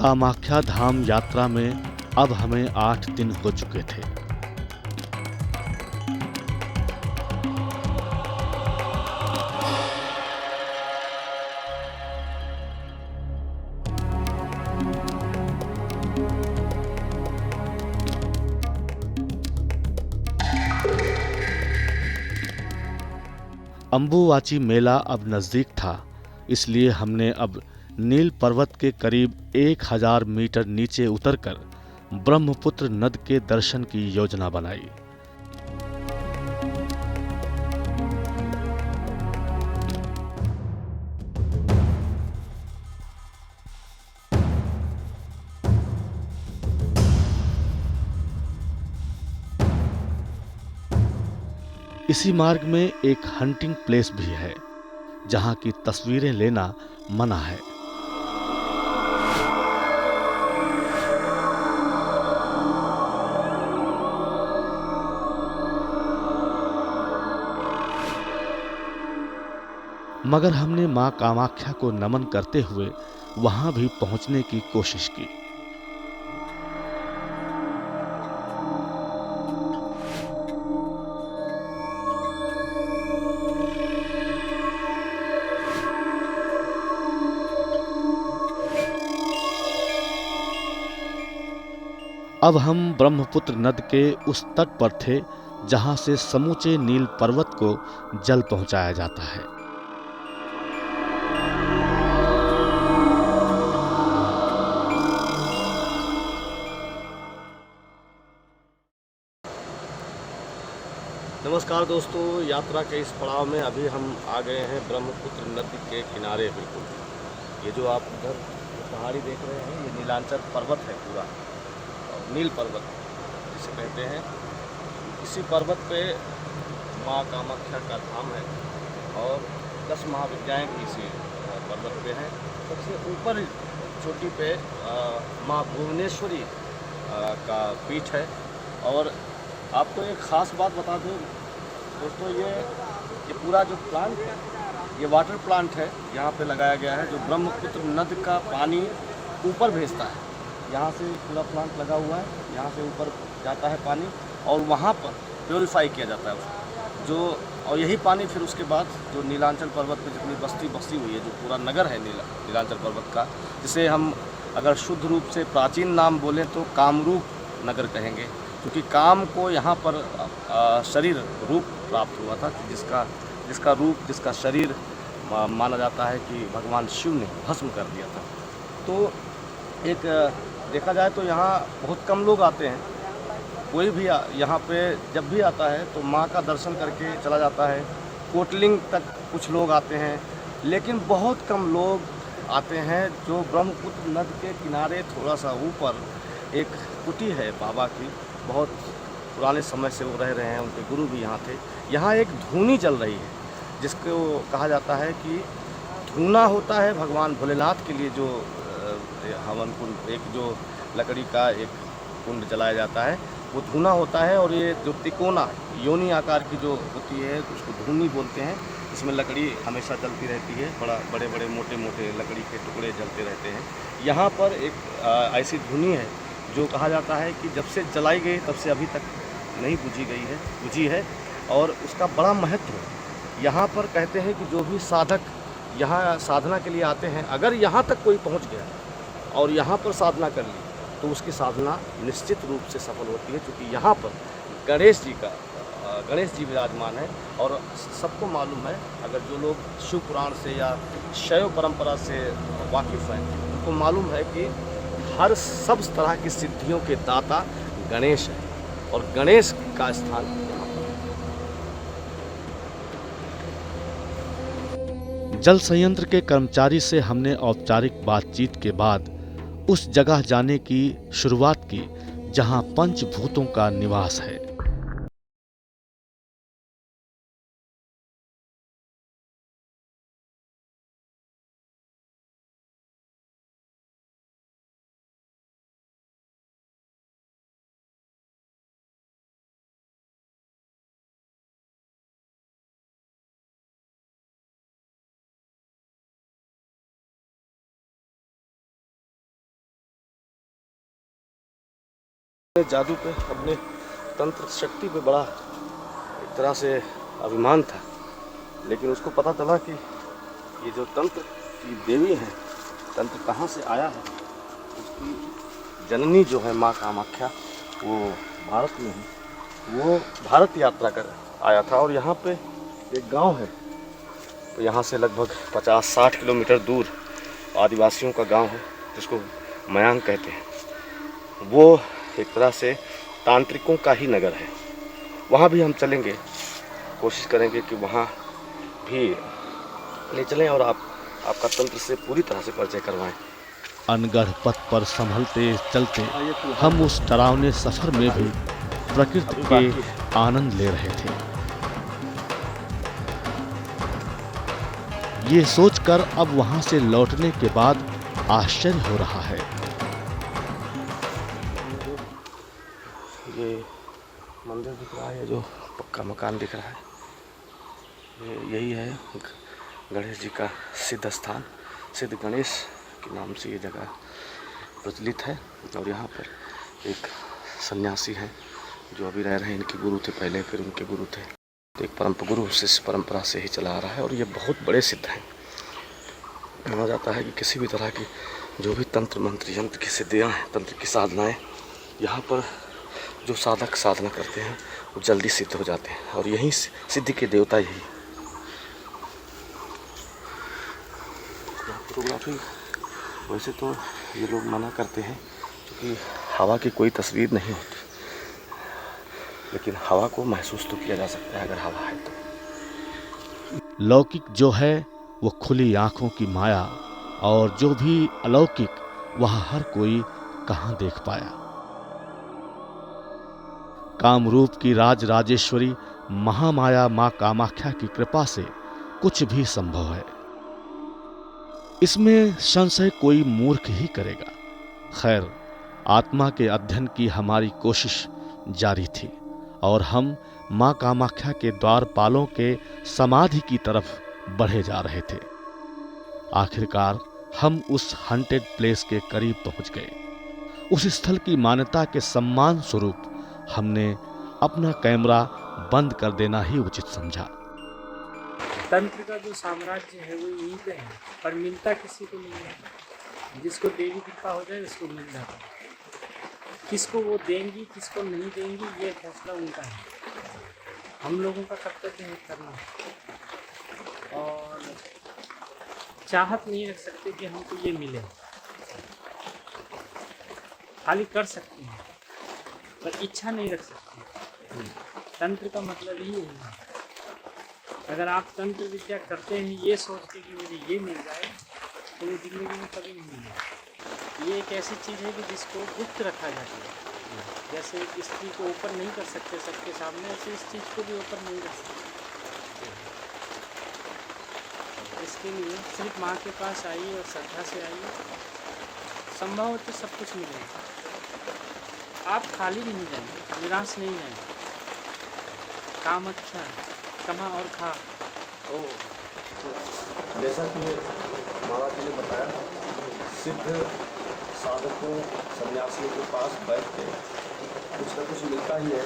कामाख्या धाम यात्रा में अब हमें 8 दिन हो चुके थे। अंबुवाची मेला अब नजदीक था, इसलिए हमने अब नील पर्वत के करीब 1000 मीटर नीचे उतरकर ब्रह्मपुत्र नद के दर्शन की योजना बनाई। इसी मार्ग में एक हंटिंग प्लेस भी है, जहां की तस्वीरें लेना मना है। मगर हमने मां कामाख्या को नमन करते हुए वहां भी पहुंचने की कोशिश की। अब हम ब्रह्मपुत्र नद के उस तट पर थे जहां से समूचे नील पर्वत को जल पहुंचाया जाता है। नमस्कार दोस्तों, यात्रा के इस पड़ाव में अभी हम आ गए हैं ब्रह्मपुत्र नदी के किनारे। बिल्कुल ये जो आप उधर पहाड़ी देख रहे हैं, ये नीलांचल पर्वत है पूरा, और नील पर्वत जिसे कहते हैं। इसी पर्वत पे माँ कामाख्या का धाम है और 10 महाविद्याएँ भी इसी पर्वत पे हैं। सबसे ऊपर चोटी पे माँ भुवनेश्वरी का पीठ है। और आपको एक ख़ास बात बता दूं दोस्तों, ये पूरा जो प्लांट है, ये वाटर प्लांट है, यहाँ पे लगाया गया है, जो ब्रह्मपुत्र नद का पानी ऊपर भेजता है। यहाँ से पूरा प्लांट लगा हुआ है, यहाँ से ऊपर जाता है पानी और वहाँ पर प्योरीफाई किया जाता है उसको, और यही पानी फिर उसके बाद जो नीलांचल पर्वत पे जितनी बस्ती बसी हुई है, जो पूरा नगर है नीलांचल पर्वत का, जिसे हम अगर शुद्ध रूप से प्राचीन नाम बोलें तो कामरूप नगर कहेंगे, क्योंकि काम को यहाँ पर शरीर रूप प्राप्त हुआ था, जिसका रूप, जिसका शरीर माना जाता है कि भगवान शिव ने भस्म कर दिया था। तो एक देखा जाए तो यहाँ बहुत कम लोग आते हैं। कोई भी यहाँ पे जब भी आता है तो माँ का दर्शन करके चला जाता है। कोटलिंग तक कुछ लोग आते हैं, लेकिन बहुत कम लोग आते हैं। जो ब्रह्मपुत्र नद के किनारे थोड़ा सा ऊपर एक कुटी है बाबा की, बहुत पुराने समय से वो रह रहे हैं, उनके गुरु भी यहाँ थे। यहाँ एक धूनी चल रही है, जिसको कहा जाता है कि धूना होता है भगवान भोलेनाथ के लिए, जो हवन कुंड, एक जो लकड़ी का एक कुंड जलाया जाता है, वो धूना होता है। और ये जो तिकोना योनि आकार की जो होती है, उसको धूनी बोलते हैं। इसमें लकड़ी हमेशा जलती रहती है, बड़े बड़े मोटे मोटे लकड़ी के टुकड़े जलते रहते हैं। यहाँ पर एक ऐसी धूनी है जो कहा जाता है कि जब से जलाई गई तब से अभी तक नहीं बुझी है, और उसका बड़ा महत्व है। यहाँ पर कहते हैं कि जो भी साधक यहाँ साधना के लिए आते हैं, अगर यहाँ तक कोई पहुँच गया और यहाँ पर साधना कर ली तो उसकी साधना निश्चित रूप से सफल होती है, क्योंकि यहाँ पर गणेश जी विराजमान है। और सबको मालूम है, अगर जो लोग शिव पुराण से या शैव परंपरा से वाकिफ़ हैं, उनको मालूम है कि हर सब तरह की सिद्धियों के दाता गणेश है, और गणेश का स्थान यहाँ पर। जल संयंत्र के कर्मचारी से हमने औपचारिक बातचीत के बाद उस जगह जाने की शुरुआत की जहां पंचभूतों का निवास है। जादू पे, अपने तंत्र शक्ति पे बड़ा एक तरह से अभिमान था, लेकिन उसको पता चला कि ये जो तंत्र की देवी है, तंत्र कहाँ से आया है, उसकी जननी जो है माँ कामाख्या, वो भारत में है। वो भारत यात्रा कर आया था और यहाँ पे एक गांव है, तो यहाँ से लगभग 50-60 किलोमीटर दूर आदिवासियों का गांव है जिसको मयांग कहते हैं। वो एक तरह से तांत्रिकों का ही नगर है। वहाँ भी हम चलेंगे, कोशिश करेंगे कि वहाँ भी ले चलें और आपका तंत्र से पूरी तरह से परिचय करवाएं। अनगढ़ पथ पर संभलते चलते हम उस डरावने सफर में भी प्रकृति के आनंद ले रहे थे। ये सोचकर अब वहां से लौटने के बाद आश्चर्य हो रहा है। ये मंदिर दिख रहा है, जो पक्का मकान दिख रहा है, यही है गणेश जी का सिद्ध स्थान। सिद्ध गणेश के नाम से ये जगह प्रचलित है। और यहाँ पर एक सन्यासी हैं जो अभी रह रहे हैं, इनके गुरु थे पहले, फिर उनके गुरु थे, तो एक गुरु शिष्य परंपरा से ही चला आ रहा है। और ये बहुत बड़े सिद्ध हैं। माना जाता है कि किसी भी तरह की जो भी तंत्र मंत्र यंत्र की सिद्धियाँ हैं, तंत्र की साधनाएँ, यहाँ पर जो साधक साधना करते हैं वो जल्दी सिद्ध हो जाते हैं। और यही सिद्धि के देवता यही। फोटोग्राफी वैसे तो ये लोग मना करते हैं क्योंकि हवा की कोई तस्वीर नहीं होती, लेकिन हवा को महसूस तो किया जा सकता है अगर हवा है तो। लौकिक जो है वो खुली आंखों की माया, और जो भी अलौकिक वह हर कोई कहां देख पाया। कामरूप की राज राजेश्वरी महामाया मां कामाख्या की कृपा से कुछ भी संभव है, इसमें संशय कोई मूर्ख ही करेगा। खैर, आत्मा के अध्ययन की हमारी कोशिश जारी थी और हम मां कामाख्या के द्वारपालों के समाधि की तरफ बढ़े जा रहे थे। आखिरकार हम उस हंटेड प्लेस के करीब पहुंच गए। उस स्थल की मान्यता के सम्मान स्वरूप हमने अपना कैमरा बंद कर देना ही उचित समझा। तंत्र का जो साम्राज्य है वो यहीं पे है, पर मिलता किसी को नहीं है। जिसको देवी कृपा हो जाए उसको मिल जाता है। किसको वो देंगी, किसको नहीं देंगी, ये फैसला उनका है। हम लोगों का कर्तव्य है करना, और चाहत नहीं रख सकते कि हमको ये मिले। खाली कर सकते हैं पर इच्छा नहीं रख सकते। तंत्र का मतलब ही है, अगर आप तंत्र विद्या करते हैं ये सोच के कि मुझे ये मिल जाए, तो वो जिंदगी में कभी नहीं मिलेगा। ये एक ऐसी चीज़ है कि जिसको गुप्त रखा जाता है। जैसे एक स्त्री को ऊपर नहीं कर सकते सबके सामने, ऐसे इस चीज़ को भी ऊपर नहीं रख सकते। इसके लिए सिर्फ माँ के पास आइए और श्रद्धा से आइए, संभव हो तो सब कुछ मिलेगा। आप खाली नहीं जाएंगे, निराश नहीं जाएंगे। काम अच्छा है, कमा और खा। तो जैसा कि महाराज जी ने बताया, सिद्ध साधकों सन्यासियों के पास बैठ के कुछ न कुछ मिलता ही है।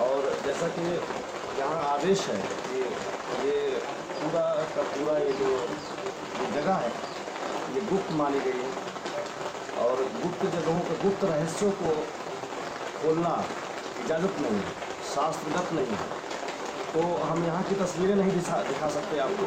और जैसा कि यहाँ आदेश है कि ये पूरा का पूरा ये जगह है, ये गुप्त मानी गई है और गुप्त जगहों के गुप्त रहस्यों को खोलना इजाज़त नहीं है, शास्त्रगत नहीं है। तो हम यहाँ की तस्वीरें नहीं दिखा सकते आपको।